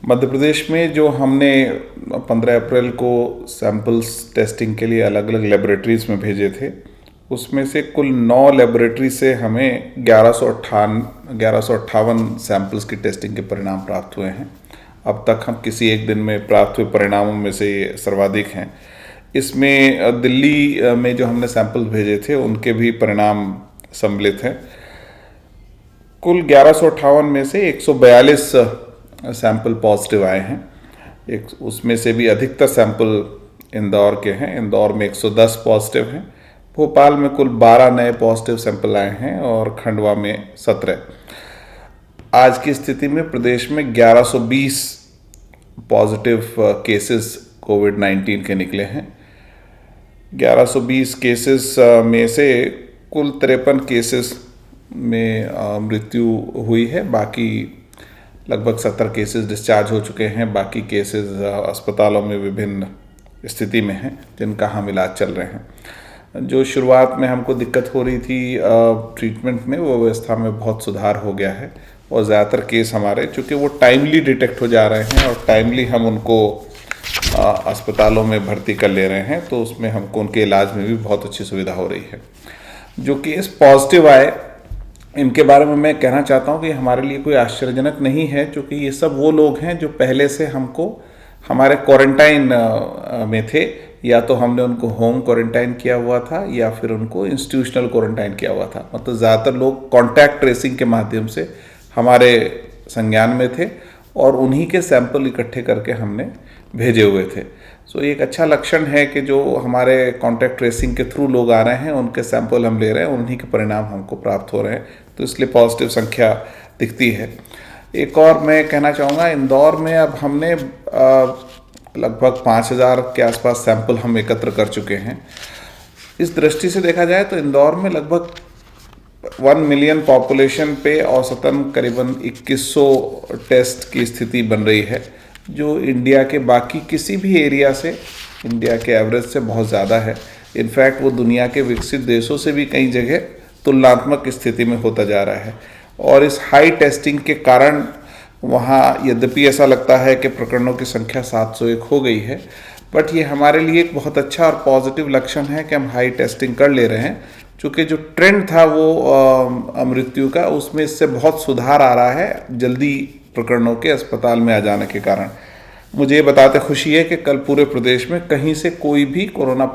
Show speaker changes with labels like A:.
A: मध्य प्रदेश में जो हमने 15 अप्रैल को सैंपल्स टेस्टिंग के लिए अलग अलग लेबोरेटरीज में भेजे थे, उसमें से कुल 9 लेबोरेटरी से हमें 1158 सैंपल्स की टेस्टिंग के परिणाम प्राप्त हुए हैं। अब तक हम किसी एक दिन में प्राप्त हुए परिणामों में से ये सर्वाधिक हैं। इसमें दिल्ली में जो हमने सैंपल भेजे थे उनके भी परिणाम सम्मिलित हैं। कुल 1158 में से 142 सैंपल पॉजिटिव आए हैं। उसमें से भी अधिकतर सैंपल इंदौर के हैं। इंदौर में 110 पॉजिटिव हैं। भोपाल में कुल 12 नए पॉजिटिव सैंपल आए हैं और खंडवा में 17। आज की स्थिति में प्रदेश में 1120 पॉजिटिव केसेस कोविड-19 के निकले हैं। 1120 केसेस में से कुल 53 केसेस में मृत्यु हुई है। बाकी लगभग 70 केसेस डिस्चार्ज हो चुके हैं। बाकी केसेस अस्पतालों में विभिन्न स्थिति में हैं जिनका हम इलाज चल रहे हैं। जो शुरुआत में हमको दिक्कत हो रही थी ट्रीटमेंट में, वो व्यवस्था में बहुत सुधार हो गया है और ज़्यादातर केस हमारे चूँकि वो टाइमली डिटेक्ट हो जा रहे हैं और टाइमली हम उनको अस्पतालों में भर्ती कर ले रहे हैं, तो उसमें हमको उनके इलाज में भी बहुत अच्छी सुविधा हो रही है। जो केस पॉजिटिव आए इनके बारे में मैं कहना चाहता हूँ कि हमारे लिए कोई आश्चर्यजनक नहीं है, क्योंकि ये सब वो लोग हैं जो पहले से हमको हमारे क्वारंटाइन में थे। या तो हमने उनको होम क्वारंटाइन किया हुआ था या फिर उनको इंस्टीट्यूशनल क्वारंटाइन किया हुआ था। मतलब ज़्यादातर लोग कॉन्टैक्ट ट्रेसिंग के माध्यम से हमारे संज्ञान में थे और उन्हीं के सैंपल इकट्ठे करके हमने भेजे हुए थे। सो एक अच्छा लक्षण है कि जो हमारे कॉन्टैक्ट ट्रेसिंग के थ्रू लोग आ रहे हैं उनके सैंपल हम ले रहे हैं, उन्हीं के परिणाम हमको प्राप्त हो रहे हैं, तो इसलिए पॉजिटिव संख्या दिखती है। एक और मैं कहना चाहूँगा, इंदौर में अब हमने लगभग 5000 के आसपास सैंपल हम एकत्र कर चुके हैं। इस दृष्टि से देखा जाए तो इंदौर में लगभग 1 मिलियन पॉपुलेशन पे औसतन करीबन 2100 टेस्ट की स्थिति बन रही है, जो इंडिया के बाकी किसी भी एरिया से, इंडिया के एवरेज से बहुत ज़्यादा है। इनफैक्ट वो दुनिया के विकसित देशों से भी कई जगह तुलनात्मक स्थिति में होता जा रहा है। और इस हाई टेस्टिंग के कारण वहाँ यद्यपि ऐसा लगता है कि प्रकरणों की संख्या 701 हो गई है, बट ये हमारे लिए एक बहुत अच्छा और पॉजिटिव लक्षण है कि हम हाई टेस्टिंग कर ले रहे हैं। चूँकि जो ट्रेंड था वो मृत्यु का, उसमें इससे बहुत सुधार आ रहा है जल्दी प्रकरणों के अस्पताल में आ जाने के कारण। मुझे ये बताते खुशी है कि कल पूरे प्रदेश में कहीं से कोई भी कोरोना